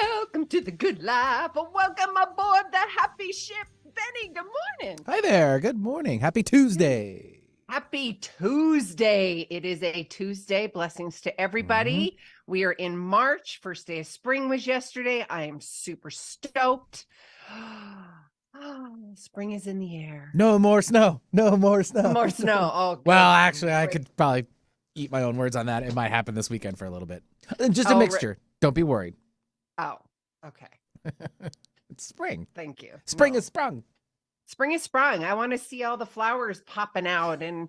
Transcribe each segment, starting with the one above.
Welcome to the good life. Welcome aboard the happy ship. Benny, good morning. Hi there. Good morning. Happy Tuesday. Happy Tuesday. It is a Tuesday. Blessings to everybody. We are in March. First day of spring was yesterday. I am super stoked. Spring is in the air. No more snow. No more snow. More snow. Oh, good. Well, actually, I could probably eat my own words on that. It might happen this weekend for a little bit. Just a mixture. Don't be worried. Oh, okay. It's spring. Thank you. Spring is sprung. Spring is sprung. I want to see all the flowers popping out and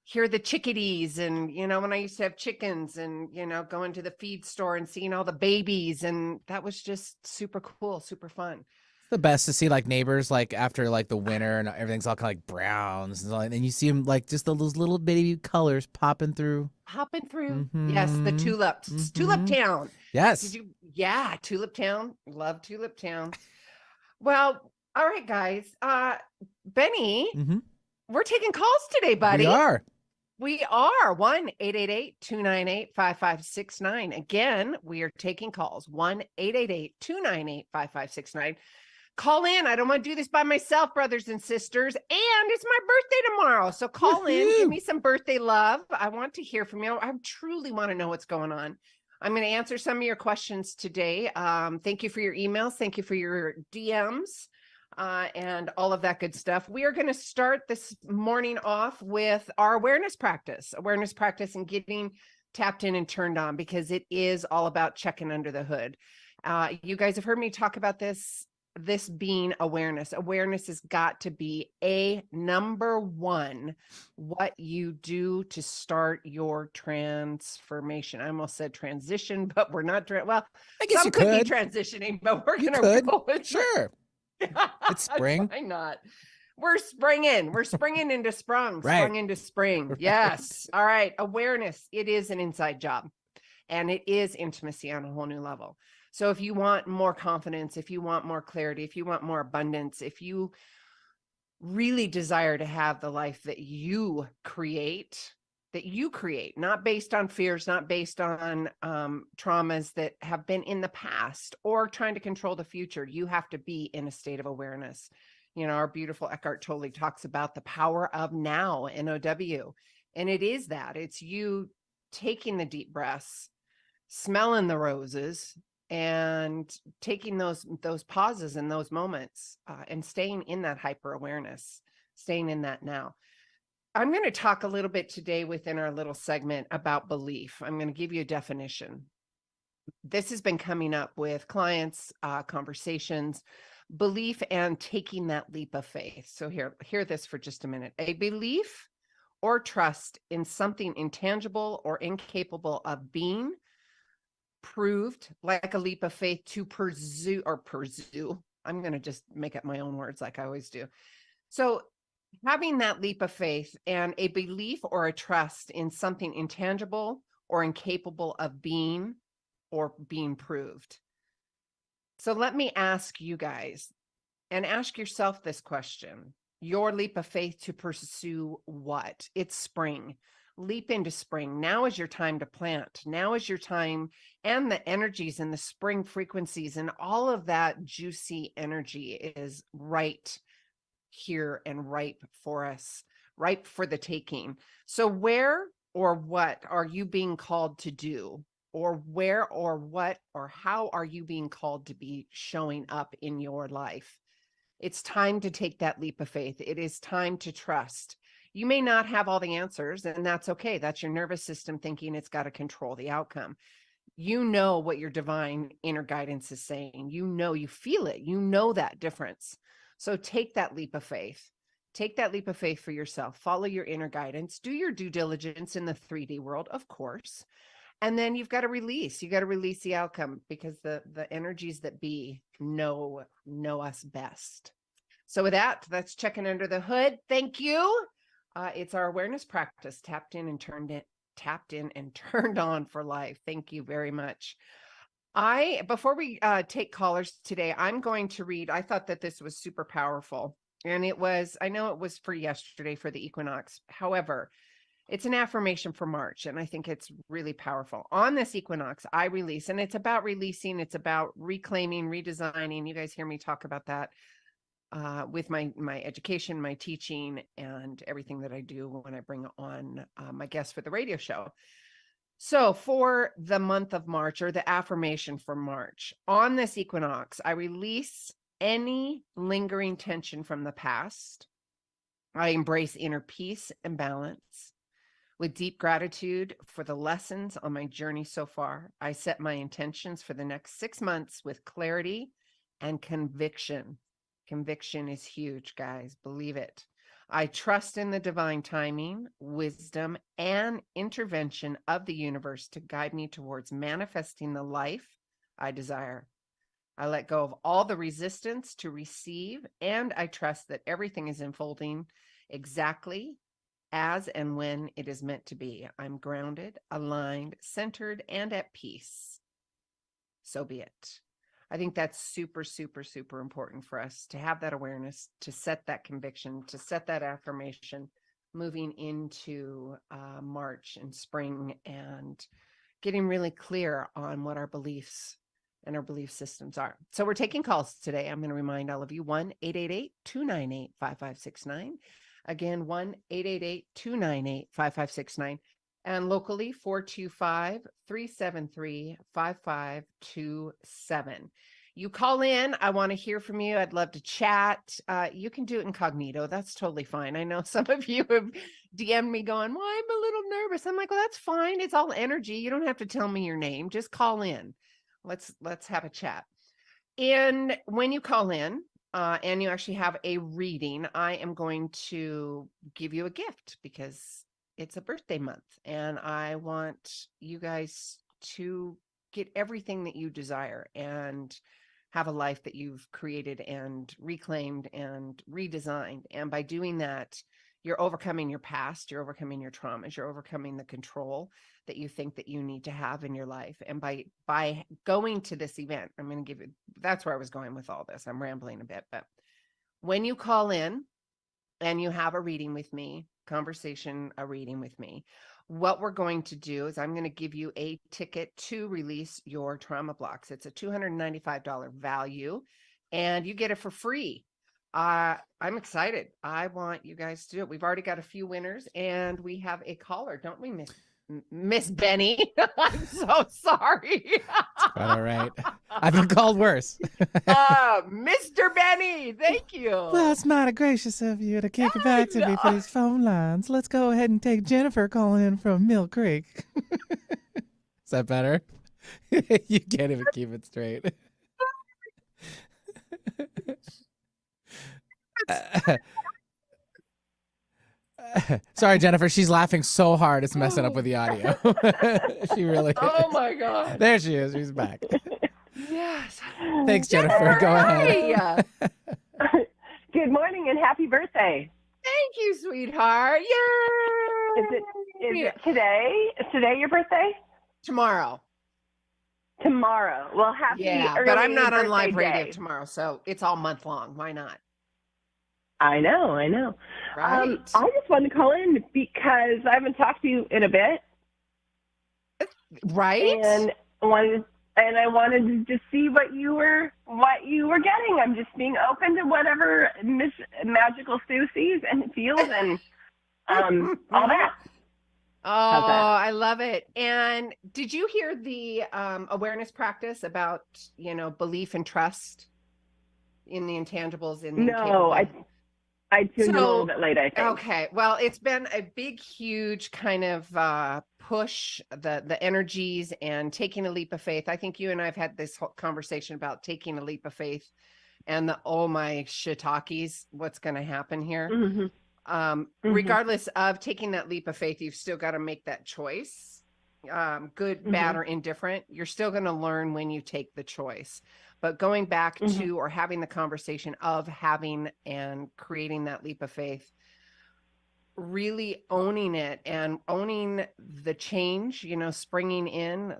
hear the chickadees. And, when I used to have chickens and, going to the feed store and seeing all the babies. And that was just super cool, super fun. It's the best to see like neighbors like after like the winter and everything's all kind of like browns and you see them like just those little bitty colors popping through. Yes, the tulips. Tulip Town. Yes. Yeah, Tulip Town. Love Tulip Town. Well, all right, guys. Benny, we're taking calls today, buddy. We are 1-888-298-5569. Again, we are taking calls 1-888-298-5569. Call in. I don't want to do this by myself, brothers and sisters. And it's my birthday tomorrow. So call in. Give me some birthday love. I want to hear from you. I truly want to know what's going on. I'm going to answer some of your questions today. Thank you for your emails. Thank you for your DMs. And all of that good stuff. We are going to start this morning off with our awareness practice and getting tapped in and turned on, because it is all about checking under the hood. You guys have heard me talk about this being awareness. Awareness has got to be number one, what you do to start your transformation. I almost said transition, but we're not. I guess some could be transitioning, but we're going to go with sure. It's spring. Why not? We're springing. We're springing into sprung. Right. Sprung into spring. Yes. All right. Awareness. It is an inside job, and it is intimacy on a whole new level. So if you want more confidence, if you want more clarity, if you want more abundance, if you really desire to have the life that you create, not based on fears, not based on traumas that have been in the past or trying to control the future, you have to be in a state of awareness. Our beautiful Eckhart Tolle talks about the power of now, NOW. And it is that. It's you taking the deep breaths, smelling the roses, and taking those pauses and those moments and staying in that hyper awareness, staying in that now. I'm going to talk a little bit today within our little segment about belief. I'm going to give you a definition. This has been coming up with clients, conversations, belief, and taking that leap of faith. So hear this for just a minute. A belief or trust in something intangible or incapable of being proved, like a leap of faith to pursue. I'm going to just make up my own words like I always do. So having that leap of faith and a belief or a trust in something intangible or incapable of being or being proved. So let me ask you guys, and ask yourself this question. Your leap of faith to pursue what? It's spring. Leap into spring. Now is your time to plant. Now is your time, and the energies and the spring frequencies and all of that juicy energy is right here and ripe for us, ripe for the taking. So where or what are you being called to do? Or where or what or how are you being called to be showing up in your life? It's time to take that leap of faith. It is time to trust. You may not have all the answers, and that's okay. That's your nervous system thinking it's got to control the outcome. You know what your divine inner guidance is saying. You feel it. You know that difference. So take that leap of faith. Take that leap of faith for yourself. Follow your inner guidance. Do your due diligence in the 3D world, of course. And then you've got to release. You got to release the outcome, because the energies that be know us best. So with that, that's checking under the hood. Thank you. It's our awareness practice, tapped in and turned on for life. Thank you very much. Before we take callers today, I'm going to read. I thought that this was super powerful, and I know it was for yesterday for the equinox. However, It's an affirmation for March, and I think it's really powerful. On this equinox, I release, and it's about releasing, it's about reclaiming, redesigning. You guys hear me talk about that with my education, my teaching, and everything that I do when I bring on my guests for the radio show. So for the month of March, or the affirmation for March, on this equinox, I release any lingering tension from the past. I embrace inner peace and balance. With deep gratitude for the lessons on my journey so far, I set my intentions for the next 6 months with clarity and conviction. Conviction is huge, guys. Believe it. I trust in the divine timing, wisdom, and intervention of the universe to guide me towards manifesting the life I desire. I let go of all the resistance to receive, and I trust that everything is unfolding exactly as and when it is meant to be. I'm grounded, aligned, centered, and at peace. So be it. I think that's super, super, super important for us to have that awareness, to set that conviction, to set that affirmation moving into March and spring, and getting really clear on what our beliefs and our belief systems are. So we're taking calls today. I'm going to remind all of you, 1-888-298-5569. Again, 1-888-298-5569. And locally, 425-373-5527. You call in. I want to hear from you. I'd love to chat. You can do it incognito. That's totally fine. I know some of you have DM'd me going, well, I'm a little nervous. I'm like, well, that's fine. It's all energy. You don't have to tell me your name. Just call in. Let's have a chat. And when you call in, and you actually have a reading, I am going to give you a gift because it's a birthday month, and I want you guys to get everything that you desire and have a life that you've created and reclaimed and redesigned. And by doing that, you're overcoming your past, you're overcoming your traumas, you're overcoming the control that you think that you need to have in your life. And by going to this event, I'm going to give you, that's where I was going with all this. I'm rambling a bit, but when you call in and you have a reading with me, a reading with me, what we're going to do is I'm going to give you a ticket to release your trauma blocks. It's a $295 value, and you get it for free. I'm excited. I want you guys to do it. We've already got a few winners, and we have a caller, don't we, Miss Benny? I'm so sorry. Quite all right. I've been called worse. Mr. Benny, thank you. Well, it's mighty gracious of you to kick it back to me for these phone lines. Let's go ahead and take Jennifer calling in from Mill Creek. Is that better? You can't even keep it straight. Sorry, Jennifer. She's laughing so hard it's messing up with the audio. She really. Oh my God. There she is. She's back. Yes. Thanks, Jennifer. Go ahead. Good morning and happy birthday. Thank you, sweetheart. Yay! Is it today? Is today your birthday? Tomorrow. Tomorrow. Well, happy early but I'm not on live birthday radio day. tomorrow, so it's all month long. Why not? I know. Right. I just wanted to call in because I haven't talked to you in a bit. Right. And I wanted to just see what you were getting. I'm just being open to whatever Miss Magical Sue sees and feels and all that. Oh, I love it. And did you hear the awareness practice about, belief and trust in the intangibles? No, I tuned in a little bit late, I think. Okay. Well, it's been a big, huge kind of push, the energies and taking a leap of faith. I think you and I have had this whole conversation about taking a leap of faith and oh my shiitakes, what's going to happen here. Mm-hmm. Regardless of taking that leap of faith, you've still got to make that choice. Good, bad, or indifferent. You're still going to learn when you take the choice. But going back to or having the conversation of having and creating that leap of faith, really owning it and owning the change, springing in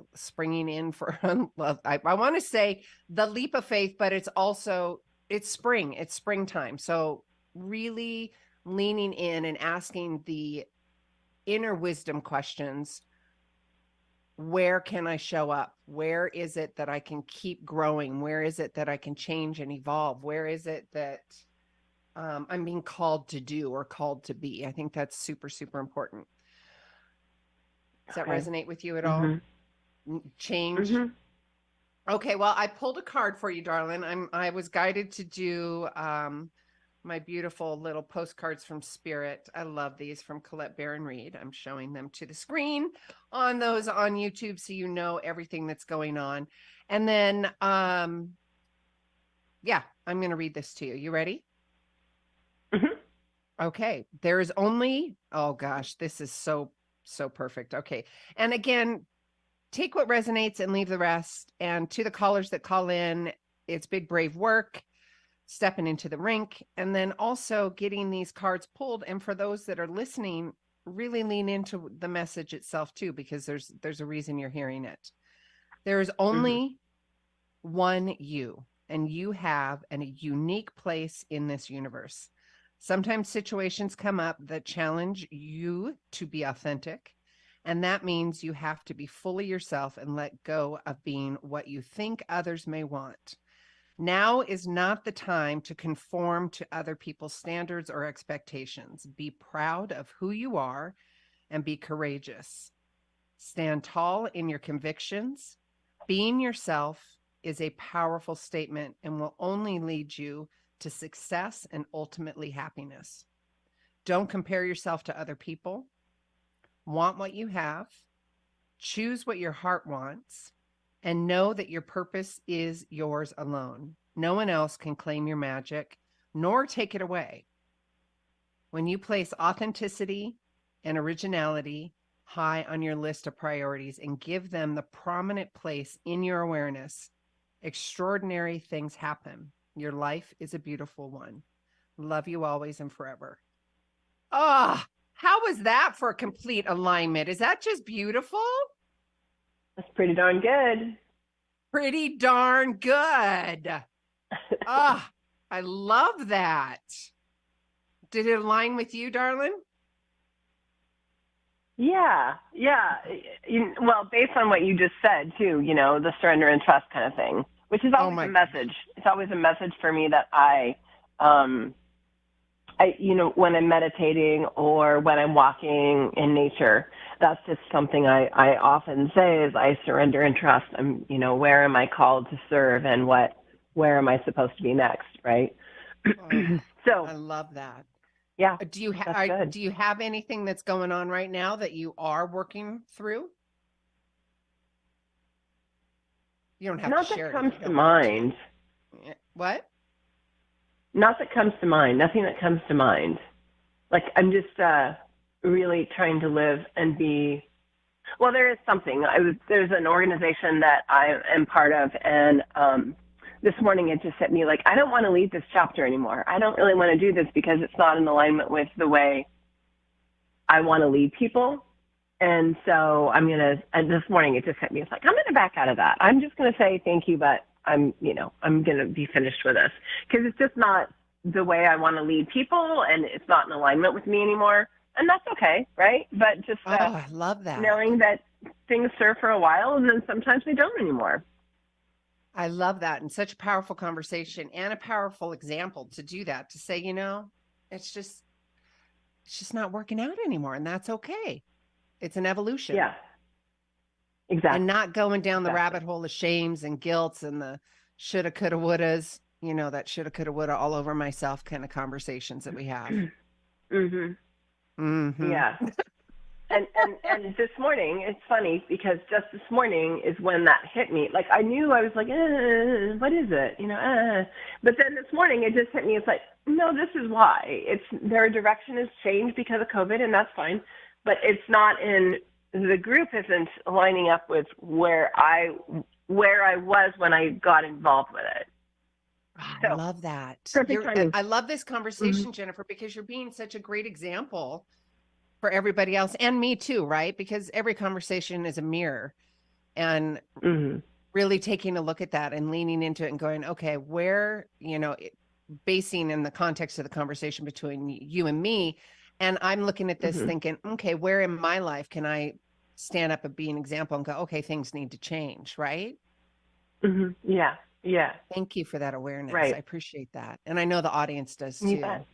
for, I want to say the leap of faith, but it's springtime. So really leaning in and asking the inner wisdom questions. Where can I show up? Where is it that I can keep growing? Where is it that I can change and evolve? Where is it that I'm being called to do or called to be? I think that's super, super important. Does that Okay. resonate with you at all? Change? Okay, well, I pulled a card for you, darling. I was guided to do my beautiful little postcards from Spirit. I love these from Colette Baron Reed. I'm showing them to the screen on those on YouTube so you know everything that's going on. And then yeah, I'm going to read this to you. You ready? Okay. There is only, oh gosh, this is so perfect. Okay. And again, take what resonates and leave the rest. And to the callers that call in, it's big, brave work, stepping into the rink, and then also getting these cards pulled. And for those that are listening, really lean into the message itself too, because there's a reason you're hearing it. There is only one you, and you have a unique place in this universe. Sometimes situations come up that challenge you to be authentic. And that means you have to be fully yourself and let go of being what you think others may want. Now is not the time to conform to other people's standards or expectations. Be proud of who you are and be courageous. Stand tall in your convictions. Being yourself is a powerful statement and will only lead you to success and ultimately happiness. Don't compare yourself to other people. Want what you have. Choose what your heart wants. And know that your purpose is yours alone. No one else can claim your magic, nor take it away. When you place authenticity and originality high on your list of priorities and give them the prominent place in your awareness, extraordinary things happen. Your life is a beautiful one. Love you always and forever. Ah, oh, how was that for a complete alignment? Is that just beautiful? That's pretty darn good. Pretty darn good. Ah, I love that. Did it align with you, darling? Yeah. Well, based on what you just said, too, the surrender and trust kind of thing, which is always a message. It's always a message for me that I, when I'm meditating or when I'm walking in nature, that's just something I often say is I surrender and trust. Where am I called to serve and where am I supposed to be next? Right. So I love that. Yeah. Do you have anything that's going on right now that you are working through? You don't have Not to share. Not that comes to mind. What? Not that comes to mind. Nothing that comes to mind. Like I'm just really trying to live and be. Well, there is something. There's an organization that I am part of, and this morning it just hit me like I don't want to lead this chapter anymore. I don't really want to do this because it's not in alignment with the way I want to lead people. And so and this morning it just hit me. It's like, I'm going to back out of that. I'm just going to say thank you, but I'm going to be finished with this because it's just not the way I want to lead people and it's not in alignment with me anymore. And that's okay. Right. But just I love that. Knowing that things serve for a while and then sometimes they don't anymore. I love that. And such a powerful conversation and a powerful example to do that, to say, it's just not working out anymore. And that's okay. It's an evolution. Yeah, exactly. And not going down the rabbit hole of shames and guilts and the shoulda, coulda, wouldas, that shoulda, coulda, woulda all over myself kind of conversations that we have. Yeah. And this morning, it's funny because just this morning is when that hit me. Like I knew I was like, what is it? But then this morning it just hit me. It's like, no, this is why. Their direction has changed because of COVID, and that's fine. But it's not the group isn't lining up with where I was when I got involved with it. I love that. I love this conversation, Jennifer, because you're being such a great example for everybody else and me too, right? Because every conversation is a mirror, and really taking a look at that and leaning into it and going, okay, where, basing in the context of the conversation between you and me, And I'm looking at this Mhm. thinking, okay, where in my life can I stand up and be an example and go, okay, things need to change, right? Yeah. Yeah. Thank you for that awareness. I Right. appreciate that. And I know the audience does You too. bet.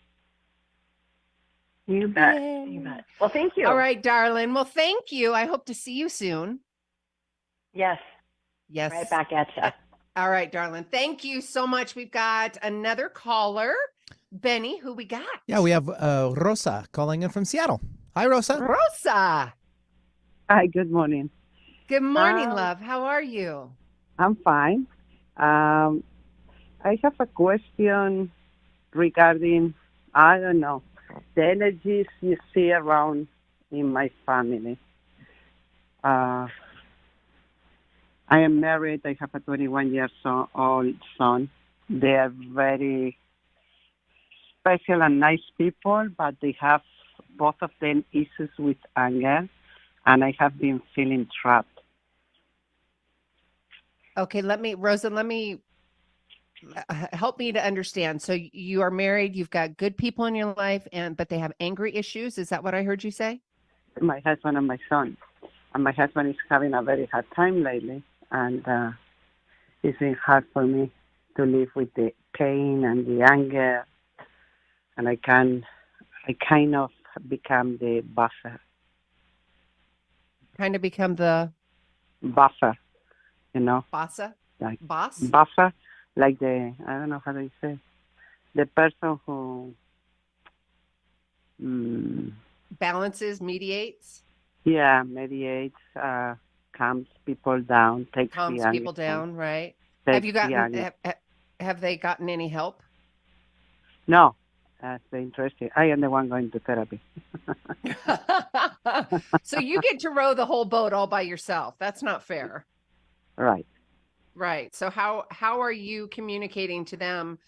You bet. You Yay. bet. Well, thank you. All right, darling. Well, thank you. I hope to see you soon. Yes. Yes. Right back at you. All right, darling. Thank you so much. We've got another caller. Benny, who we got? Yeah, we have Rosa calling in from Seattle. Hi, Rosa. Rosa. Hi, good morning. Good morning, love. How are you? I'm fine. I have a question regarding, I don't know, the energies you see around in my family. I am married. I have a 21 years old son. They are very special and nice people, but they have both of them issues with anger, and I have been feeling trapped. Okay, Rosa, help me to understand. So you are married, you've got good people in your life, but they have angry issues. Is that what I heard you say? My husband and my son. And my husband is having a very hard time lately, and it's been hard for me to live with the pain and the anger, and I kind of become the buffer, Kind of become the you know, bossa? like Boss? buffer, like the, I don't know how do you say, the person who, Balances, mediates, mediates, calms people down, takes the calms anger, people down, right? takes Have you the gotten anger. have they gotten any help? No, that's interesting. I am the one going to therapy. So you get to row the whole boat all by yourself. That's not fair. Right. Right. So how are you communicating to them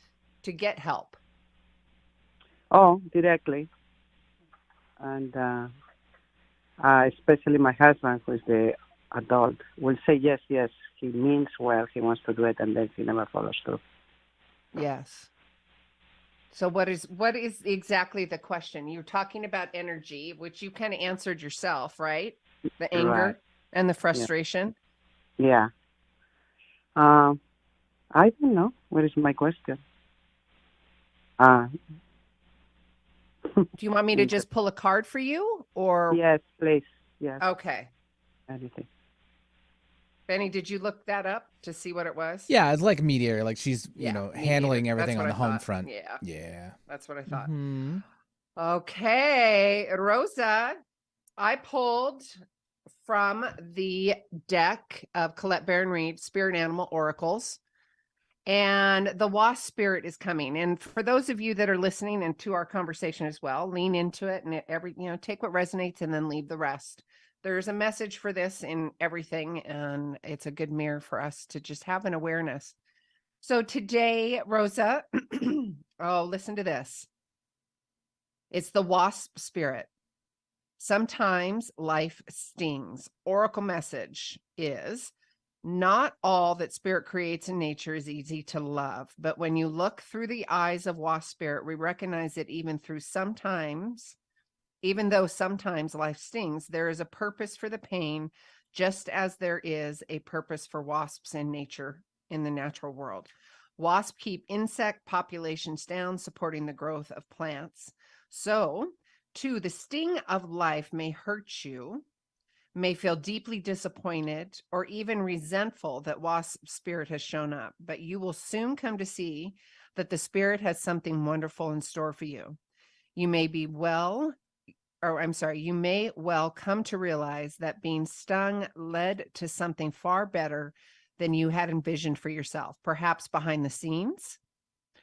to get help? Oh, directly. And especially my husband, who is the adult, will say yes, yes. He means well. He wants to do it, and then he never follows through. Yes. So what is exactly the question? You're talking about energy, which you kind of answered yourself, right? The anger Right. and the frustration. Yeah. I don't know. What is my question? Do you want me to just pull a card for you or? Yes, please. Yes. Okay. Anything. Benny, did you look that up to see what it was? Yeah, it's like mediator. Like she's, Mediator. handling everything That's on what the I home thought. front. Yeah. Yeah. That's what I thought. Mhm. Okay, Rosa, I pulled from the deck of Colette Baron Reed, Spirit Animal Oracles, and the wasp spirit is coming. And for those of you that are listening and to our conversation as well, lean into it and take what resonates and then leave the rest. There's a message for this in everything, and it's a good mirror for us to just have an awareness. So today, Rosa, listen to this. It's the wasp spirit. Sometimes life stings. Oracle message is not all that spirit creates in nature is easy to love. But when you look through the eyes of wasp spirit, we recognize that even though sometimes life stings, there is a purpose for the pain, just as there is a purpose for wasps in nature, in the natural world. Wasps keep insect populations down, supporting the growth of plants. So, too, the sting of life may hurt you, may feel deeply disappointed, or even resentful that wasp spirit has shown up, but you will soon come to see that the spirit has something wonderful in store for you. You may well come to realize that being stung led to something far better than you had envisioned for yourself, perhaps behind the scenes.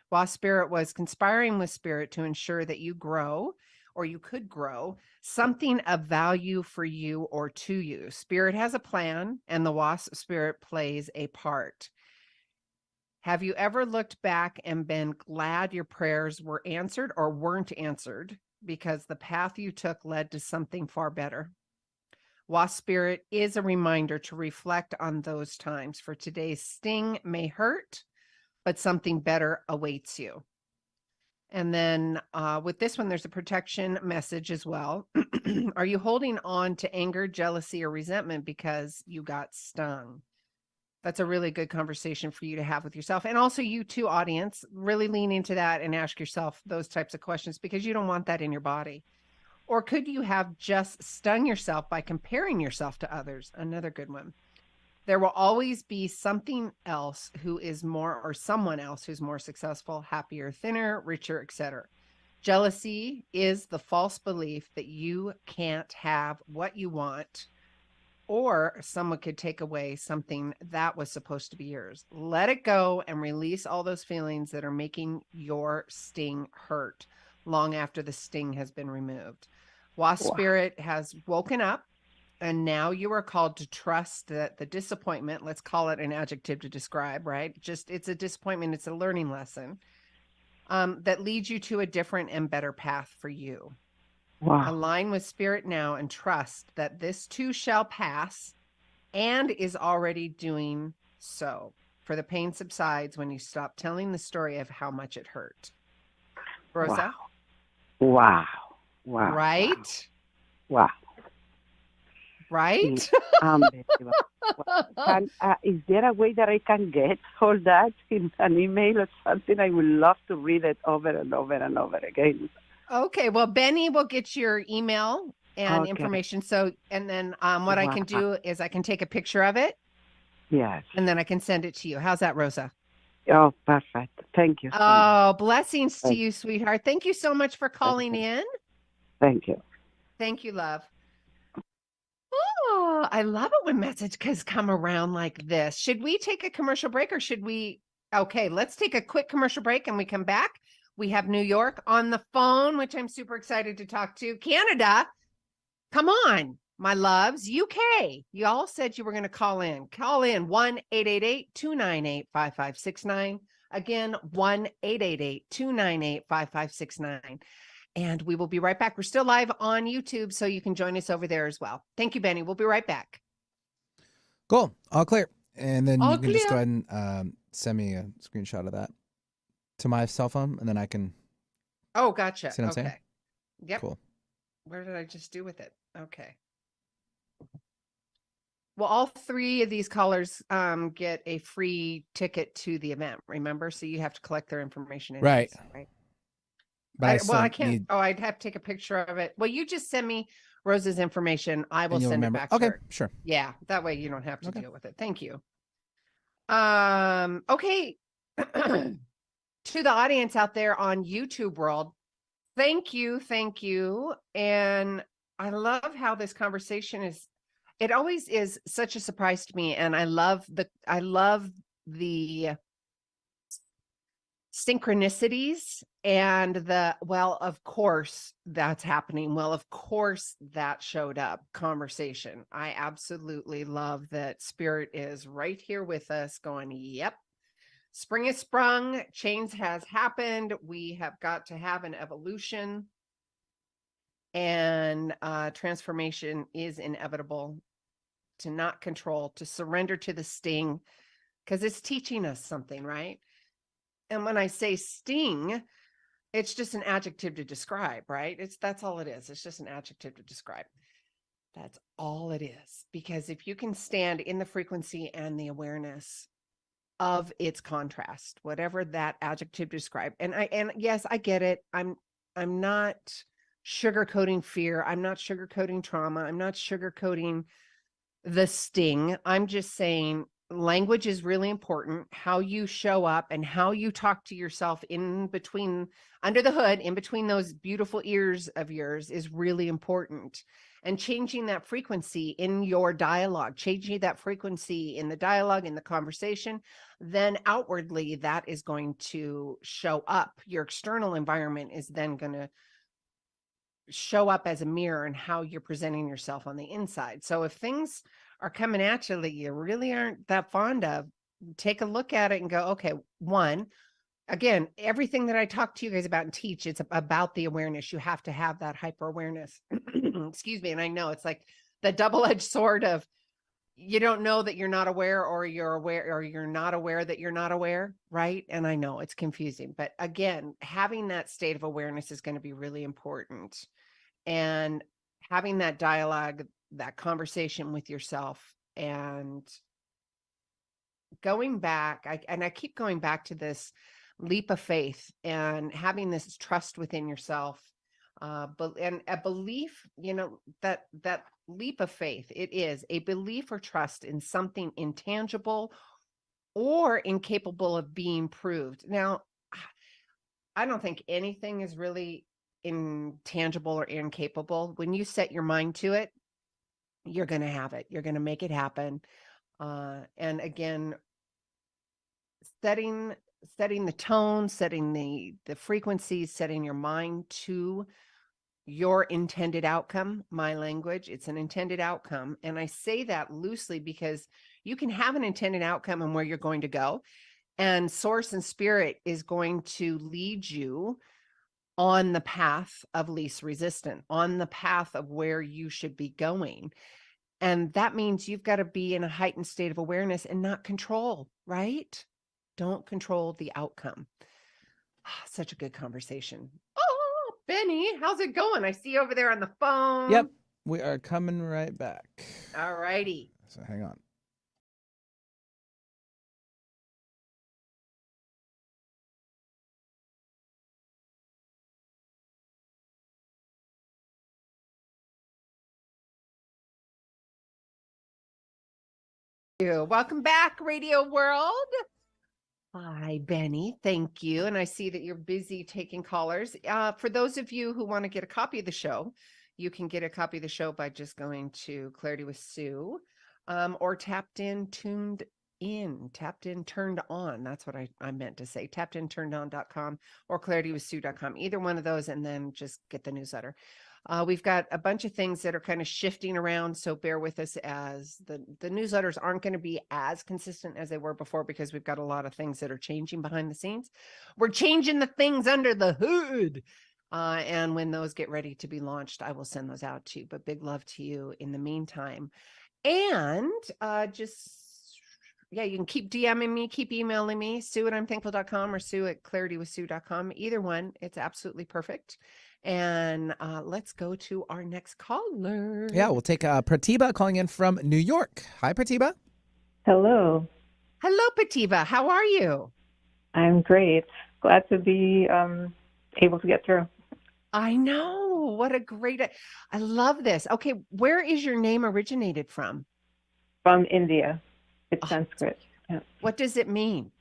While spirit was conspiring with spirit to ensure that you grow, or you could grow, something of value for you or to you. Spirit has a plan, and the wasp spirit plays a part. Have you ever looked back and been glad your prayers were answered or weren't answered because the path you took led to something far better? Wasp spirit is a reminder to reflect on those times, for today's sting may hurt, but something better awaits you. And then with this one, there's a protection message as well. Are you holding on to anger, jealousy, or resentment because you got stung? That's a really good conversation for you to have with yourself. And also you too, audience, really lean into that and ask yourself those types of questions because you don't want that in your body. Or could you have just stung yourself by comparing yourself to others? Another good one. There will always be something else who is more, or someone else who's more successful, happier, thinner, richer, etc. Jealousy is the false belief that you can't have what you want, or someone could take away something that was supposed to be yours. Let it go and release all those feelings that are making your sting hurt long after the sting has been removed. Wasp spirit has woken up. And now you are called to trust that the disappointment, let's call it an adjective to describe, right? Just it's a disappointment. It's a learning lesson that leads you to a different and better path for you. Wow. Align with spirit now and trust that this too shall pass and is already doing so. For the pain subsides when you stop telling the story of how much it hurt. Rosa? Wow. Wow. Right? Wow. Right? Unbelievable. Is there a way that I can get all that in an email or something? I would love to read it over and over and over again. Okay. Well, Benny will get your email and Okay. information. So, and then what I can do is I can take a picture of it Yes. and then I can send it to you. How's that, Rosa? Oh, perfect. Thank you so much. Oh, blessings to you, sweetheart. Thank you so much for calling in. Thank you. Thank you, love. Oh, I love it when messages come around like this. Should we take a commercial break or should we? Okay, let's take a quick commercial break and we come back. We have New York on the phone, which I'm super excited to talk to. Canada, come on, my loves. UK, you all said you were going to call in. Call in 1-888-298-5569. Again, 1-888-298-5569. And we will be right back. We're still live on YouTube, so you can join us over there as well. Thank you, Benny. We'll be right back. Cool. All clear. And then All you can just go clear. ahead and send me a screenshot of that to my cell phone, and then I can. Oh, gotcha. See what I'm saying? Okay. Yep. Cool. Where did I just do with it? Okay. Well, all three of these callers get a free ticket to the event, remember? So you have to collect their information. Right. Right. But I still I can't. need. Oh, I'd have to take a picture of it. Well, you just send me Rose's information. I will And you'll send remember. it back to Okay, her. sure. Yeah, that way you don't have to Okay. deal with it. Thank you. Okay. To the audience out there on YouTube world, thank you. And I love how this conversation is. It always is such a surprise to me, and I love the synchronicities and of course that's happening. Well, of course that showed up conversation. I absolutely love that spirit is right here with us going, yep, spring has sprung, change has happened. We have got to have an evolution and transformation is inevitable. To not control, to surrender to the sting, because it's teaching us something, right? And when I say sting, it's just an adjective to describe, right? That's all it is. It's just an adjective to describe. That's all it is. Because if you can stand in the frequency and the awareness of its contrast, whatever that adjective describe, and yes, I get it. I'm not sugarcoating fear. I'm not sugarcoating trauma. I'm not sugarcoating the sting. I'm just saying language is really important. How you show up and how you talk to yourself in between, under the hood, in between those beautiful ears of yours is really important. And changing that frequency in your dialogue, changing that frequency in the dialogue, in the conversation, then outwardly that is going to show up. Your external environment is then going to show up as a mirror in how you're presenting yourself on the inside. So if things are coming at you that you really aren't that fond of, take a look at it and go, okay, one, again, everything that I talk to you guys about and teach, it's about the awareness. You have to have that hyper awareness. Excuse me. And I know it's like the double-edged sword of you don't know that you're not aware, or you're aware, or you're not aware that you're not aware, right? And I know it's confusing, but again, having that state of awareness is going to be really important. And having that dialogue, that conversation with yourself, and going back, I keep going back to this leap of faith and having this trust within yourself, but and a belief, that leap of faith, it is a belief or trust in something intangible or incapable of being proved. Now, I don't think anything is really intangible or incapable. When you set your mind to it, you're going to have it. You're going to make it happen. And again, setting the tone, setting the frequencies, setting your mind to your intended outcome. My language, it's an intended outcome. And I say that loosely because you can have an intended outcome and where you're going to go. And source and spirit is going to lead you on the path of least resistance, on the path of where you should be going. And that means you've got to be in a heightened state of awareness and not control, right? Don't control the outcome. Such a good conversation. Oh, Benny, how's it going? I see you over there on the phone. Yep. We are coming right back. All righty. So hang on. Welcome back, Radio World. Hi, Benny. Thank you. And I see that you're busy taking callers. For those of you who want to get a copy of the show, you can get a copy of the show by just going to Clarity with Sue, or Tapped In, Turned On. That's what I meant to say. tappedinturnedon.com or claritywithsue.com. Either one of those, and then just get the newsletter. We've got a bunch of things that are kind of shifting around, so bear with us, as the newsletters aren't going to be as consistent as they were before, because we've got a lot of things that are changing behind the scenes. We're changing the things under the hood. And when those get ready to be launched, I will send those out to you. But big love to you in the meantime. And you can keep DMing me, keep emailing me, Sue@I'mThankful.com or Sue@ClarityWithSue.com. Either one, it's absolutely perfect. And let's go to our next caller. Yeah, we'll take Pratibha calling in from New York. Hi, Pratibha. Hello. Hello, Pratibha. How are you? I'm great. Glad to be able to get through. I know. What a great... I love this. Okay, where is your name originated from? From India. It's Sanskrit. Yeah. What does it mean?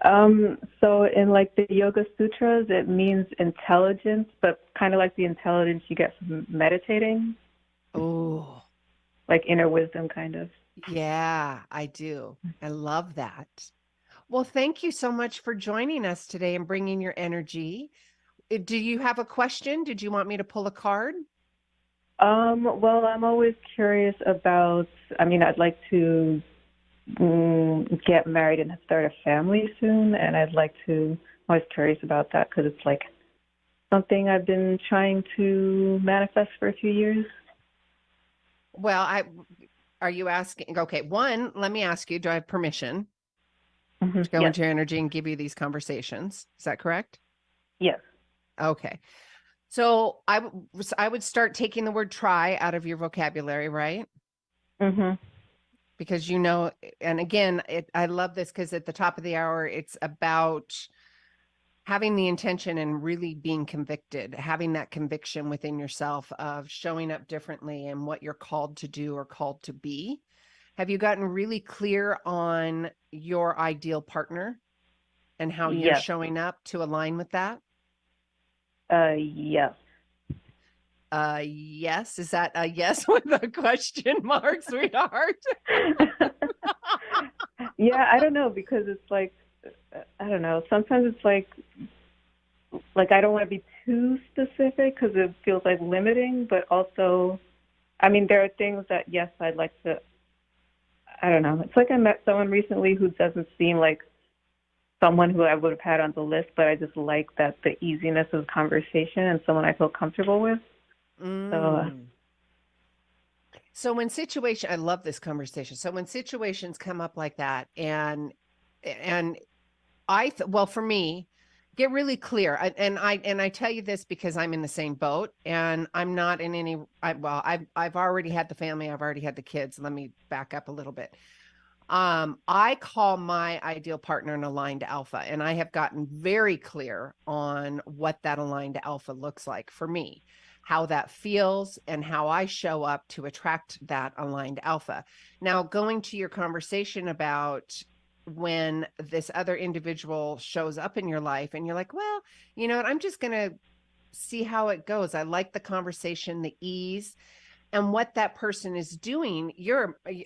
So in like the Yoga Sutras, it means intelligence, but kind of like the intelligence you get from meditating. Oh, like inner wisdom, kind of. Yeah, I do. I love that. Well, thank you so much for joining us today and bringing your energy. Do you have a question? Did you want me to pull a card? Well, I'm always curious about, I'd like to get married and start a family soon, and I'm always curious about that because it's like something I've been trying to manifest for a few years. Well, are you asking? Okay, one, let me ask you, do I have permission to go into your energy and give you these conversations? Is that correct? Yes. Okay. So I would start taking the word try out of your vocabulary, right? Mm-hmm. Because and again, I love this because at the top of the hour, it's about having the intention and really being convicted, having that conviction within yourself of showing up differently and what you're called to do or called to be. Have you gotten really clear on your ideal partner and how you're showing up to align with that? Yes. Yes. Is that a yes with a question mark, sweetheart? Yeah, I don't know, because it's like, I don't know. Sometimes it's like I don't want to be too specific because it feels like limiting, but also, there are things that, yes, I'd like to, I don't know. It's like I met someone recently who doesn't seem like someone who I would have had on the list, but I just like that the easiness of conversation and someone I feel comfortable with. So, So when I love this conversation. So when situations come up like that, and well, for me, get really clear. And I tell you this because I'm in the same boat, and I'm not in any. I've already had the family. I've already had the kids. Let me back up a little bit. I call my ideal partner an aligned alpha, and I have gotten very clear on what that aligned alpha looks like for me, how that feels, and how I show up to attract that aligned alpha. Now, going to your conversation about when this other individual shows up in your life and you're like, well, you know what, I'm just going to see how it goes. I like the conversation, the ease, and what that person is doing.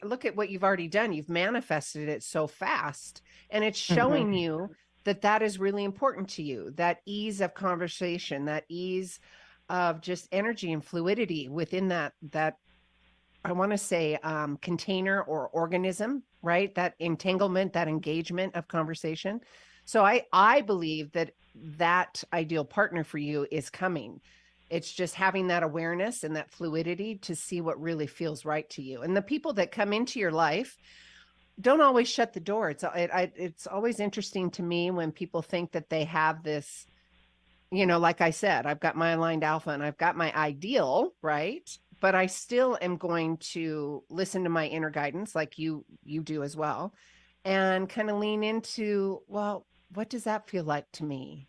Look at what you've already done. You've manifested it so fast, and it's showing you that is really important to you. That ease of conversation, that ease of just energy and fluidity within that I want to say container or organism, right? That entanglement, that engagement of conversation. So I believe that ideal partner for you is coming. It's just having that awareness and that fluidity to see what really feels right to you. And the people that come into your life don't always shut the door. It's always interesting to me when people think that they have this, like I said, I've got my aligned alpha and I've got my ideal, right? But I still am going to listen to my inner guidance like you do as well, and kind of lean into, well, what does that feel like to me?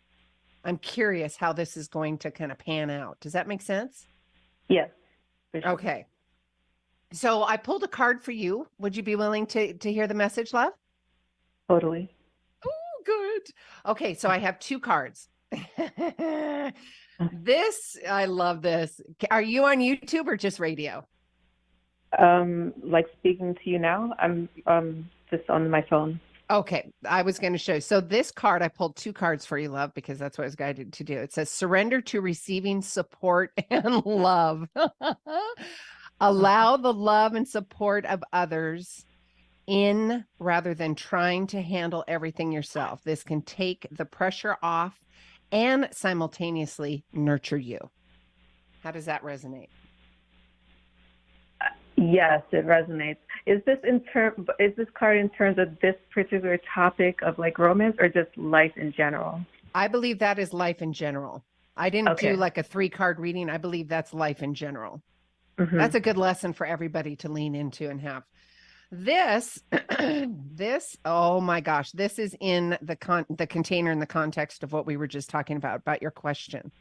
I'm curious how this is going to kind of pan out. Does that make sense? Yes. For sure. Okay. So I pulled a card for you. Would you be willing to hear the message, love? Totally. Oh, good. Okay. So I have two cards. I love this. Are you on YouTube or just radio? Like speaking to you now, I'm just on my phone. Okay, I was going to show you. So this card, I pulled two cards for you, love, because that's what I was guided to do. It says surrender to receiving support and love. Allow the love and support of others in rather than trying to handle everything yourself. This can take the pressure off and simultaneously nurture you. How does that resonate? Yes, it resonates. Is this card in terms of this particular topic of like romance, or just life in general? I believe that is life in general. I didn't do like a 3-card reading. I believe that's life in general. Mm-hmm. That's a good lesson for everybody to lean into and have. This, oh my gosh, this is in the container in the context of what we were just talking about your question.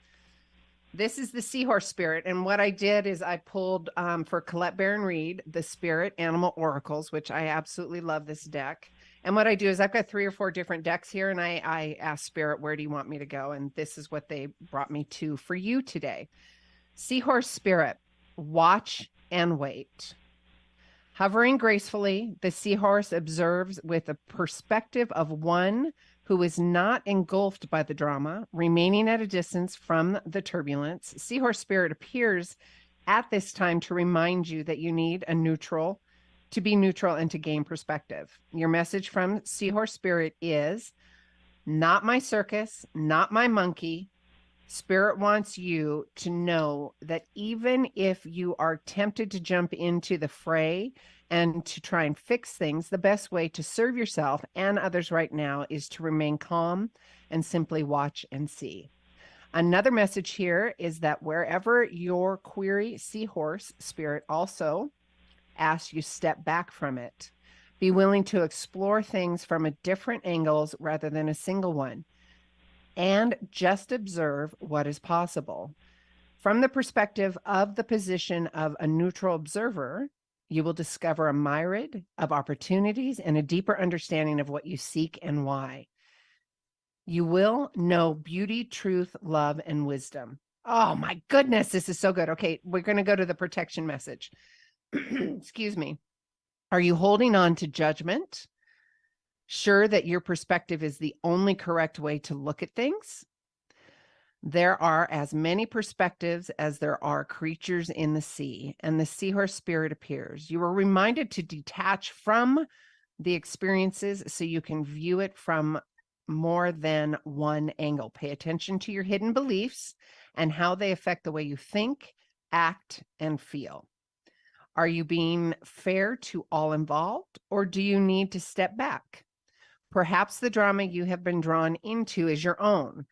This is the Seahorse Spirit. And what I did is I pulled for Colette Baron Reed, the Spirit Animal Oracles, which I absolutely love this deck. And what I do is I've got 3 or 4 different decks here, and I ask Spirit, where do you want me to go? And this is what they brought me to for you today. Seahorse Spirit, watch and wait. Hovering gracefully, the seahorse observes with a perspective of one who is not engulfed by the drama, remaining at a distance from the turbulence. Seahorse Spirit appears at this time to remind you that you need to be neutral and to gain perspective. Your message from Seahorse Spirit is, not my circus, not my monkey. Spirit wants you to know that even if you are tempted to jump into the fray and to try and fix things, the best way to serve yourself and others right now is to remain calm and simply watch and see. Another message here is that wherever your query Seahorse Spirit also asks you step back from it. Be willing to explore things from a different angles rather than a single one. And just observe what is possible. From the perspective of the position of a neutral observer, you will discover a myriad of opportunities and a deeper understanding of what you seek and why. You will know beauty, truth, love, and wisdom. Oh my goodness, this is so good. Okay, we're going to go to the protection message. Excuse me. Are you holding on to judgment? Sure that your perspective is the only correct way to look at things? There are as many perspectives as there are creatures in the sea, and the Seahorse Spirit appears. You are reminded to detach from the experiences so you can view it from more than one angle. Pay attention to your hidden beliefs and how they affect the way you think, act, and feel. Are you being fair to all involved, or do you need to step back? Perhaps the drama you have been drawn into is your own.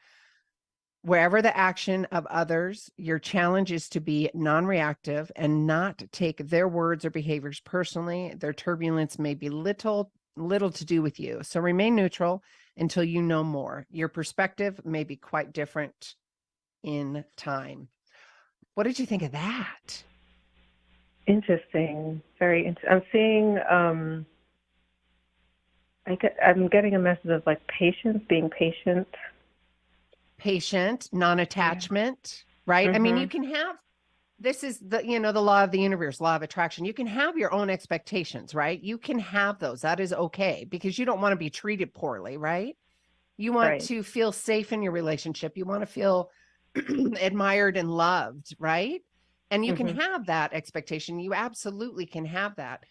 Wherever the action of others, your challenge is to be non-reactive and not take their words or behaviors personally. Their turbulence may be little to do with you. So remain neutral until you know more. Your perspective may be quite different in time. What did you think of that? Interesting. Very interesting. I'm seeing, I'm getting a message of like patience, being patient. Patient, non-attachment, right? I mean, you can have, this is the, the law of the universe, law of attraction. You can have your own expectations, right? You can have those. That is okay, because you don't want to be treated poorly, right? You want to feel safe in your relationship. You want to feel admired and loved, right? And you can have that expectation. You absolutely can have that.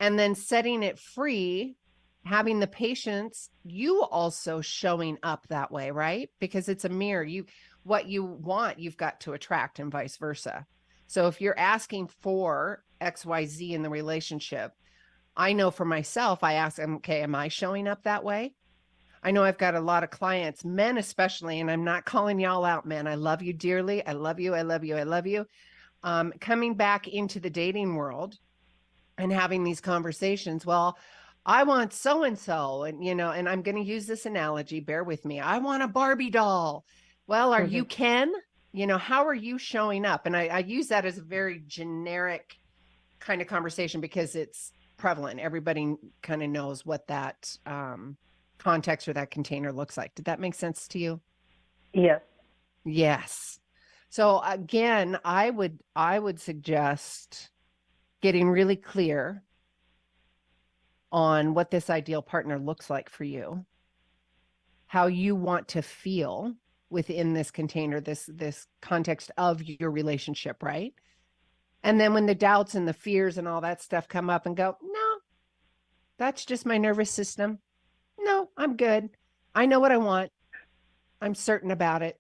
And then setting it free, having the patience, you also showing up that way, right? Because it's a mirror. What you want, you've got to attract, and vice versa. So if you're asking for XYZ in the relationship, I know for myself, I ask them, okay, am I showing up that way? I know I've got a lot of clients, men especially, and I'm not calling y'all out, men. I love you dearly. I love you. I love you. I love you. Coming back into the dating world and having these conversations. Well, I want so-and-so, and, and I'm going to use this analogy, bear with me. I want a Barbie doll. Well, are you Ken? How are you showing up? And I use that as a very generic kind of conversation because it's prevalent. Everybody kind of knows what that context or that container looks like. Did that make sense to you? Yes. Yes. So again, I would suggest getting really clear on what this ideal partner looks like for you, how you want to feel within this container, this context of your relationship, right? And then when the doubts and the fears and all that stuff come up, and go, no, that's just my nervous system. No, I'm good. I know what I want. I'm certain about it.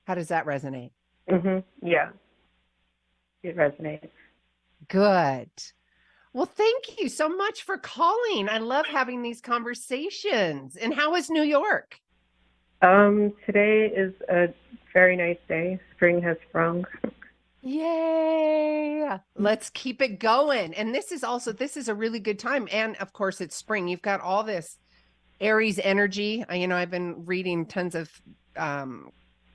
How does that resonate? Yeah, it resonates. Good. Well, thank you so much for calling. I love having these conversations. And how is New York? Today is a very nice day. Spring has sprung. Yay. Let's keep it going. And this is a really good time. And of course, it's spring. You've got all this Aries energy. I've been reading tons of,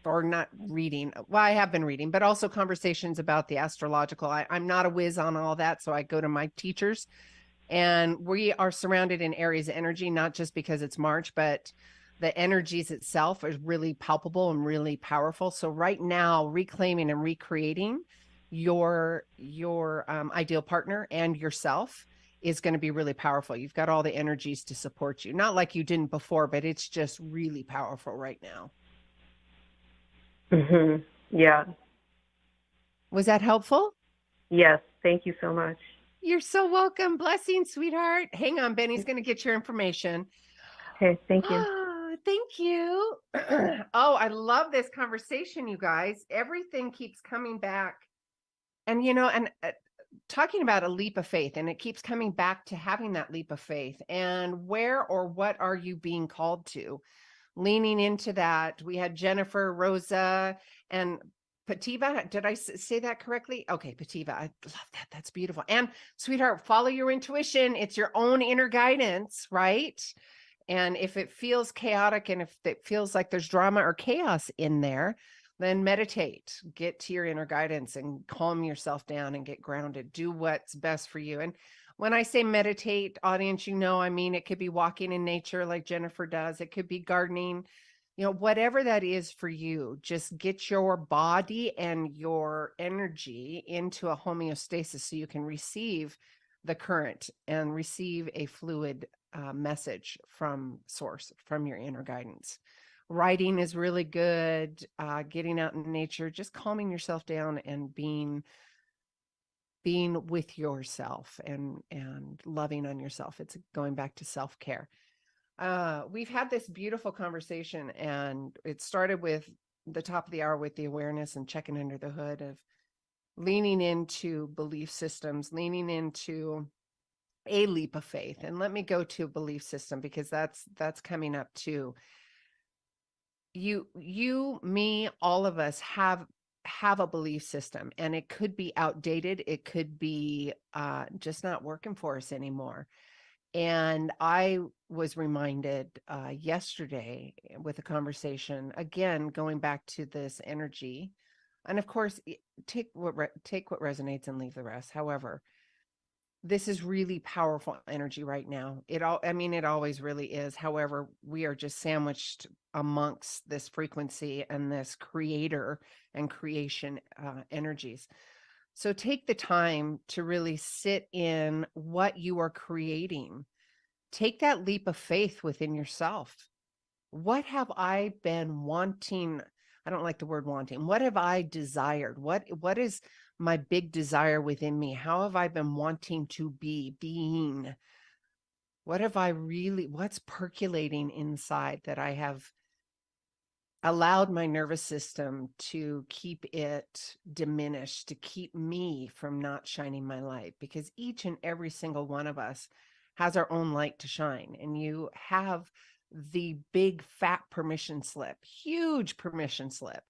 or not reading. Well, I have been reading, but also conversations about the astrological. I'm not a whiz on all that. So I go to my teachers, and we are surrounded in Aries energy, not just because it's March, but the energies itself is really palpable and really powerful. So right now, reclaiming and recreating your ideal partner and yourself is going to be really powerful. You've got all the energies to support you. Not like you didn't before, but it's just really powerful right now. Yeah. Was that helpful? Yes. Thank you so much. You're so welcome. Blessings, sweetheart. Hang on, Benny's going to get your information. Okay. Thank you. Oh, thank you. Oh, I love this conversation, you guys. Everything keeps coming back. And, talking about a leap of faith, and it keeps coming back to having that leap of faith. And where or what are you being called to? Leaning into that. We had Jennifer, Rosa, and Pativa. Did I say that correctly? Okay, Pativa. I love that. That's beautiful. And sweetheart, follow your intuition. It's your own inner guidance, right? And if it feels chaotic, and if it feels like there's drama or chaos in there, then meditate, get to your inner guidance and calm yourself down and get grounded. Do what's best for you. And when I say meditate, audience, I mean, it could be walking in nature like Jennifer does. It could be gardening, whatever that is for you. Just get your body and your energy into a homeostasis so you can receive the current and receive a fluid message from source, from your inner guidance. Writing is really good. Getting out in nature, just calming yourself down and being with yourself and loving on yourself. It's going back to self-care. We've had this beautiful conversation, and it started with the top of the hour with the awareness and checking under the hood of leaning into belief systems, leaning into a leap of faith. And let me go to a belief system, because that's coming up too. You, me, all of us have a belief system, and it could be outdated. It could be just not working for us anymore. And I was reminded yesterday with a conversation, again, going back to this energy. And of course, take what resonates and leave the rest. However, this is really powerful energy right now. It always really is. However, we are just sandwiched amongst this frequency and this creator and creation energies. So take the time to really sit in what you are creating. Take that leap of faith within yourself. What have I been wanting? I don't like the word wanting. What have I desired? What is my big desire within me? How have I been wanting to being? What's percolating inside that I have allowed my nervous system to keep it diminished, to keep me from not shining my light? Because each and every single one of us has our own light to shine, and you have the big fat permission slip, huge permission slip,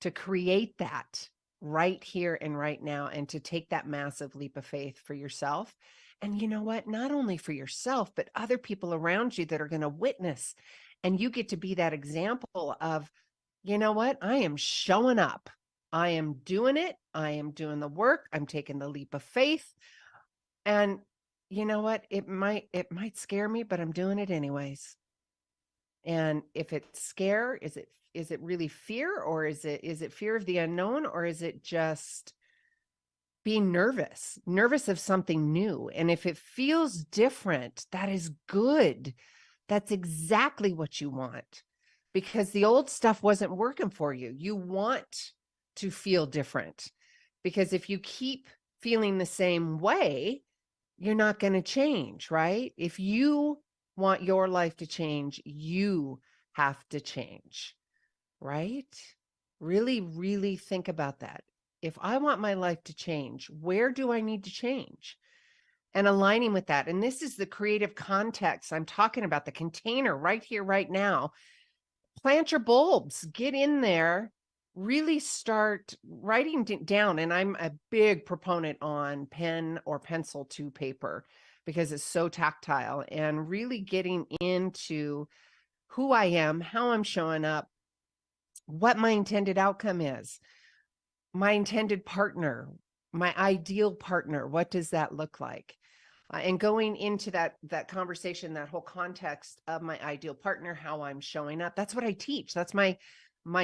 to create that right here and right now, and to take that massive leap of faith for yourself. And you know what? Not only for yourself, but other people around you that are going to witness. And you get to be that example of, you know what? I am showing up. I am doing it. I am doing the work. I'm taking the leap of faith. And you know what? It might scare me, but I'm doing it anyways. And if it's scare, is it really fear, or is it fear of the unknown, or is it just being nervous of something new? And if it feels different, that is good. That's exactly what you want, because the old stuff wasn't working for you. You want to feel different, because if you keep feeling the same way, you're not going to change, right? If you want your life to change, you have to change, right? Really, really think about that. If I want my life to change, where do I need to change? And aligning with that. And this is the creative context I'm talking about, the container right here, right now. Plant your bulbs, get in there, really start writing down. And I'm a big proponent on pen or pencil to paper, because it's so tactile, and really getting into who I am, how I'm showing up, what my intended outcome is, my intended partner, my ideal partner. What does that look like? And going into that conversation, that whole context of my ideal partner, how I'm showing up. That's what I teach. That's my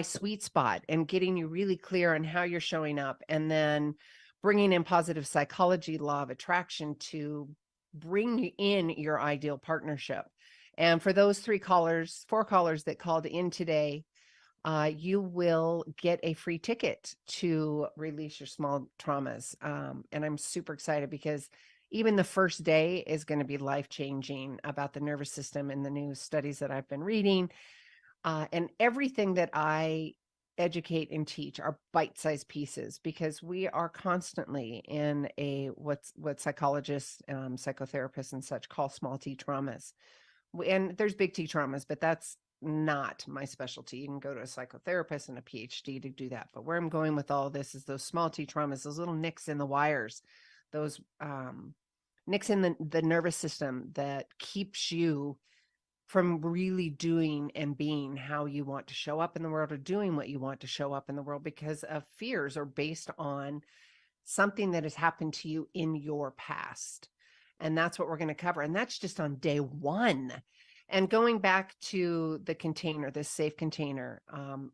sweet spot, and getting you really clear on how you're showing up, and then bringing in positive psychology, law of attraction, to bring in your ideal partnership. And for those 4 callers that called in today, you will get a free ticket to release your small traumas. And I'm super excited, because even the first day is going to be life-changing about the nervous system and the new studies that I've been reading. And everything that I educate and teach are bite-sized pieces, because we are constantly in what psychologists, psychotherapists and such call small T traumas. And there's big T traumas, but that's not my specialty. You can go to a psychotherapist and a PhD to do that. But where I'm going with all this is those small T traumas, those little nicks in the wires, those nicks in the nervous system that keeps you from really doing and being how you want to show up in the world, or doing what you want to show up in the world, because of fears are based on something that has happened to you in your past. And that's what we're going to cover. And that's just on day 1. And going back to the container, this safe container,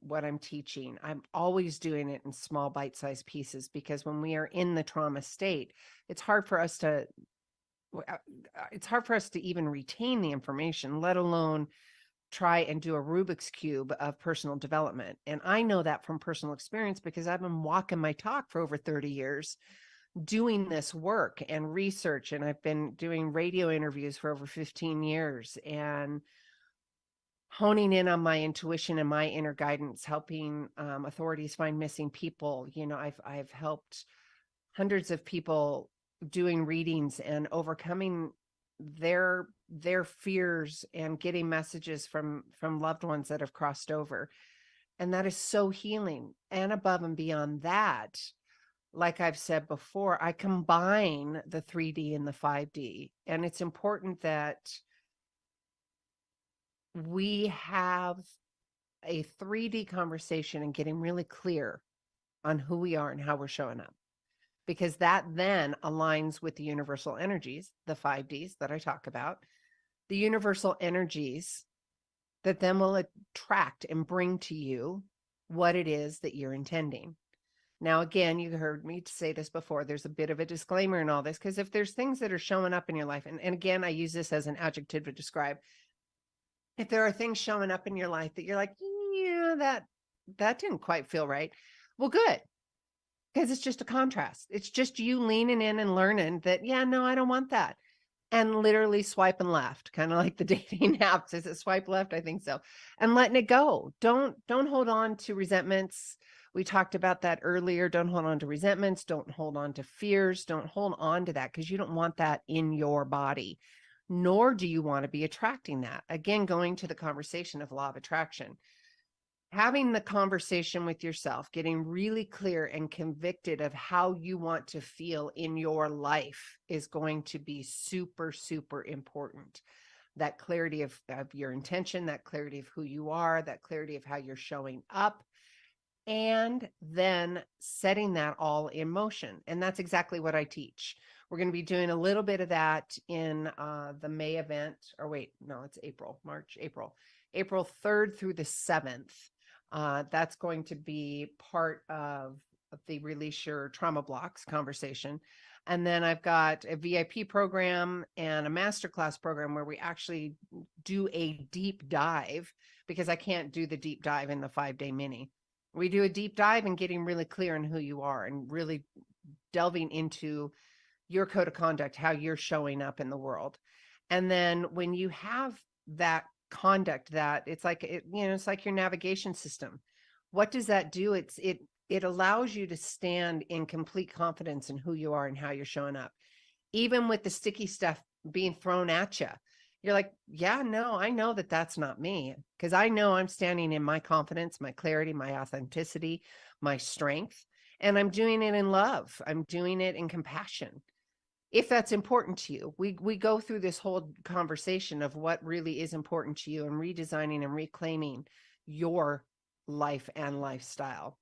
what I'm teaching, I'm always doing it in small bite-sized pieces, because when we are in the trauma state, it's hard for us to even retain the information, let alone try and do a Rubik's Cube of personal development. And I know that from personal experience, because I've been walking my talk for over 30 years, doing this work and research. And I've been doing radio interviews for over 15 years, and honing in on my intuition and my inner guidance, helping authorities find missing people. You know, I've helped hundreds of people doing readings and overcoming their fears and getting messages from loved ones that have crossed over. And that is so healing. And above and beyond that, like I've said before, I combine the 3D and the 5D. And it's important that we have a 3D conversation and getting really clear on who we are and how we're showing up, because that then aligns with the universal energies, the 5Ds that I talk about, the universal energies that then will attract and bring to you what it is that you're intending. Now, again, you heard me say this before, there's a bit of a disclaimer in all this, because if there's things that are showing up in your life, and again, I use this as an adjective to describe, if there are things showing up in your life that you're like, yeah, that didn't quite feel right. Well, good. Because it's just a contrast. It's just you leaning in and learning that, yeah, no, I don't want that. And literally swiping left, kind of like the dating apps. Is it swipe left? I think so. And letting it go. Don't hold on to resentments. We talked about that earlier. Don't hold on to resentments. Don't hold on to fears. Don't hold on to that, because you don't want that in your body, nor do you want to be attracting that. Again, going to the conversation of law of attraction. Having the conversation with yourself, getting really clear and convicted of how you want to feel in your life is going to be super, super important. That clarity of your intention, that clarity of who you are, that clarity of how you're showing up, and then setting that all in motion. And that's exactly what I teach. We're going to be doing a little bit of that in the May event, or wait, no, it's April 3rd through the 7th. That's going to be part of the Release Your Trauma Blocks conversation. And then I've got a VIP program and a masterclass program where we actually do a deep dive, because I can't do the deep dive in the 5-day mini. We do a deep dive and getting really clear on who you are and really delving into your code of conduct, how you're showing up in the world. And then when you have that conduct, that it's like it's like your navigation system. What does that do? It allows you to stand in complete confidence in who you are and how you're showing up, even with the sticky stuff being thrown at you. You're like, yeah, no, I know that that's not me, because I know I'm standing in my confidence, my clarity, my authenticity, my strength, and I'm doing it in love. I'm doing it in compassion. If that's important to you, we go through this whole conversation of what really is important to you and redesigning and reclaiming your life and lifestyle.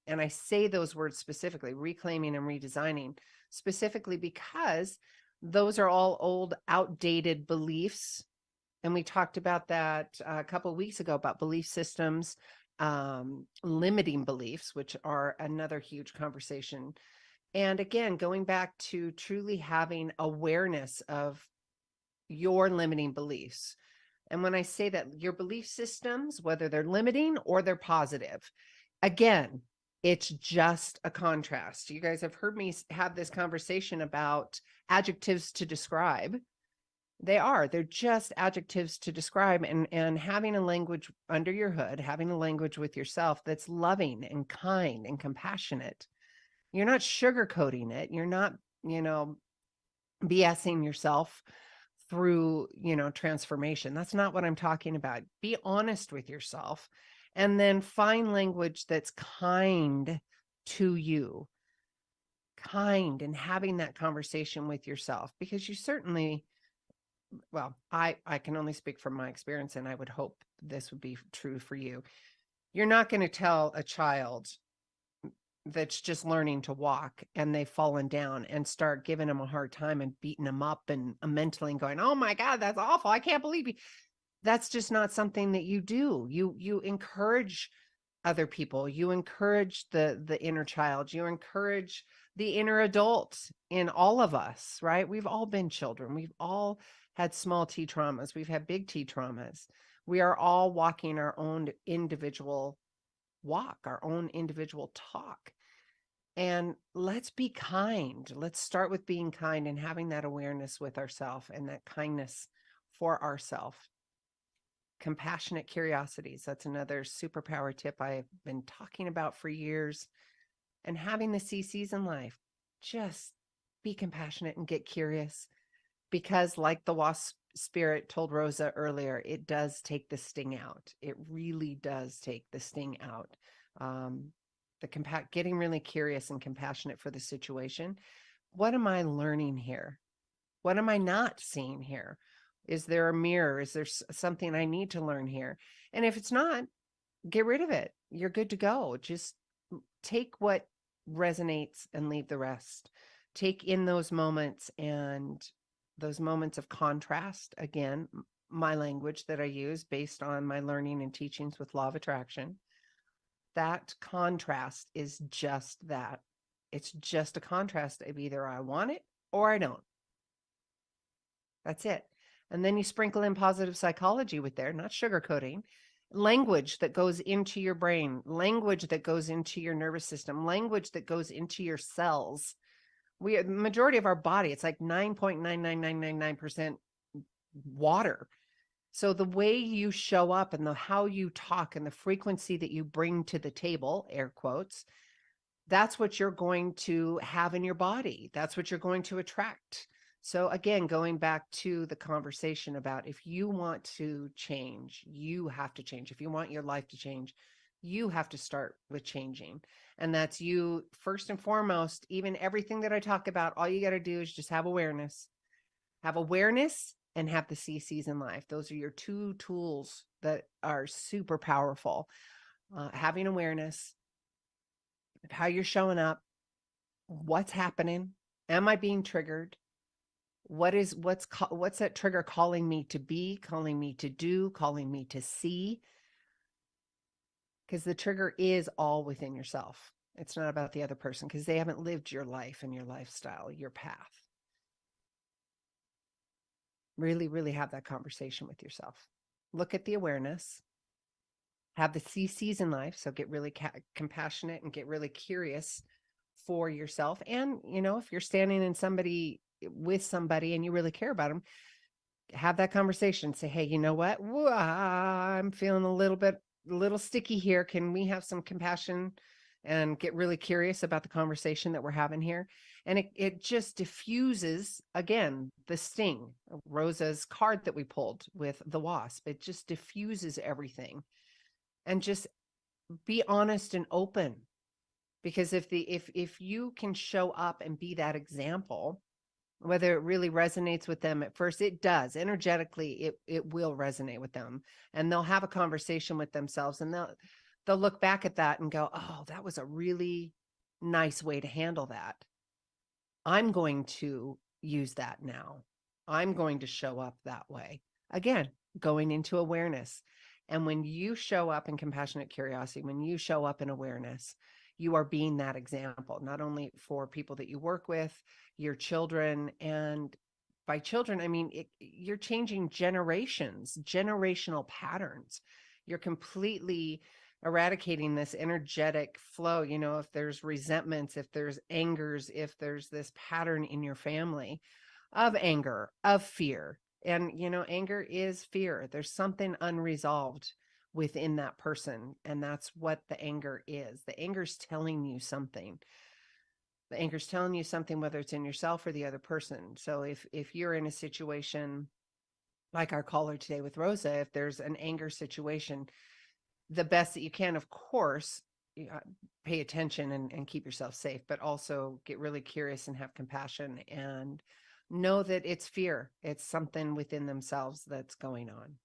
And I say those words specifically, reclaiming and redesigning, specifically because those are all old, outdated beliefs. And we talked about that a couple of weeks ago about belief systems, limiting beliefs, which are another huge conversation. And again, going back to truly having awareness of your limiting beliefs. And when I say that, your belief systems, whether they're limiting or they're positive, again, it's just a contrast. You guys have heard me have this conversation about adjectives to describe. They're just adjectives to describe, and having a language under your hood, having a language with yourself that's loving and kind and compassionate. You're not sugarcoating it. You're not, BSing yourself through, transformation. That's not what I'm talking about. Be honest with yourself, and then find language that's kind to you, kind, and having that conversation with yourself, because you certainly, well, I can only speak from my experience, and I would hope this would be true for you. You're not going to tell a child that's just learning to walk and they've fallen down and start giving them a hard time and beating them up and mentally going, oh my God, that's awful, I can't believe you. That's just not something that you do. You encourage other people. You encourage the inner child. You encourage the inner adult in all of us, right? We've all been children. We've all had small T traumas. We've had big T traumas. We are all walking our own individual walk, our own individual talk. And let's be kind. Let's start with being kind and having that awareness with ourselves and that kindness for ourselves. Compassionate curiosities. That's another superpower tip I've been talking about for years. and having the CCs in life, just be compassionate and get curious, because like the wasp spirit told Rosa earlier, it does take the sting out. It really does take the sting out. Getting really curious and compassionate for the situation. What am I learning here? What am I not seeing here? Is there a mirror? Is there something I need to learn here? And if it's not, get rid of it. You're good to go. Just take what resonates and leave the rest. Take in those moments, and those moments of contrast. Again, my language that I use based on my learning and teachings with law of attraction. That contrast is just that. It's just a contrast of either I want it or I don't. That's it. And then you sprinkle in positive psychology with there, not sugarcoating. Language that goes into your brain, language that goes into your nervous system, language that goes into your cells. The majority of our body, it's like 9.99999% water. So the way you show up and how you talk and the frequency that you bring to the table, air quotes, that's what you're going to have in your body. That's what you're going to attract. So again, going back to the conversation about, if you want to change, you have to change. If you want your life to change, you have to start with changing. And that's you first and foremost. Even everything that I talk about, all you got to do is just have awareness and have the CCs in life. Those are your two tools that are super powerful. Having awareness of how you're showing up, what's happening, am I being triggered? What's that trigger calling me to be, calling me to do, calling me to see? Because the trigger is all within yourself. It's not about the other person, because they haven't lived your life and your lifestyle, your path. Really, really have that conversation with yourself. Look at the awareness. Have the CCs in life. So get really compassionate and get really curious for yourself. And, if you're standing with somebody and you really care about them, have that conversation. Say, hey, you know what? I'm feeling a little sticky here. Can we have some compassion and get really curious about the conversation that we're having here? And it just diffuses, again, the sting. Rosa's card that we pulled with the wasp, it just diffuses everything. And just be honest and open. Because if you can show up and be that example, whether it really resonates with them at first, it does. Energetically, it will resonate with them. And they'll have a conversation with themselves, and they'll look back at that and go, oh, that was a really nice way to handle that. I'm going to use that now. I'm going to show up that way. Again, going into awareness. And when you show up in compassionate curiosity, when you show up in awareness, you are being that example, not only for people that you work with, your children. And by children, I mean, you're changing generational patterns. You're completely eradicating this energetic flow. If there's resentments, if there's angers, if there's this pattern in your family of anger, of fear. And, anger is fear. There's something unresolved within that person. And that's what the anger is. The anger's telling you something. The anger's telling you something, whether it's in yourself or the other person. So if you're in a situation like our caller today with Rosa, if there's an anger situation, the best that you can, of course, pay attention and keep yourself safe, but also get really curious and have compassion and know that it's fear. It's something within themselves that's going on.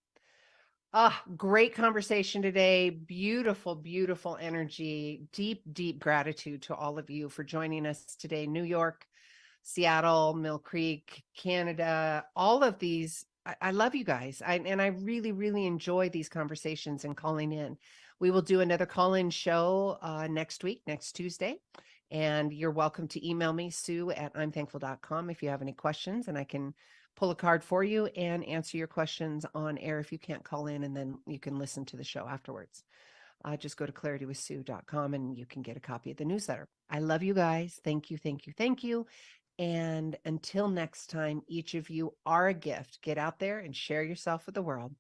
Great conversation today. Beautiful, beautiful energy. Deep, deep gratitude to all of you for joining us today. New York, Seattle, Mill Creek, Canada, all of these. I love you guys. And I really, really enjoy these conversations and calling in. We will do another call-in show next week, next Tuesday. And you're welcome to email me, sue@imthankful.com, if you have any questions, and I can pull a card for you and answer your questions on air if you can't call in, and then you can listen to the show afterwards. Just go to claritywithsue.com and you can get a copy of the newsletter. I love you guys. Thank you, thank you, thank you. And until next time, each of you are a gift. Get out there and share yourself with the world.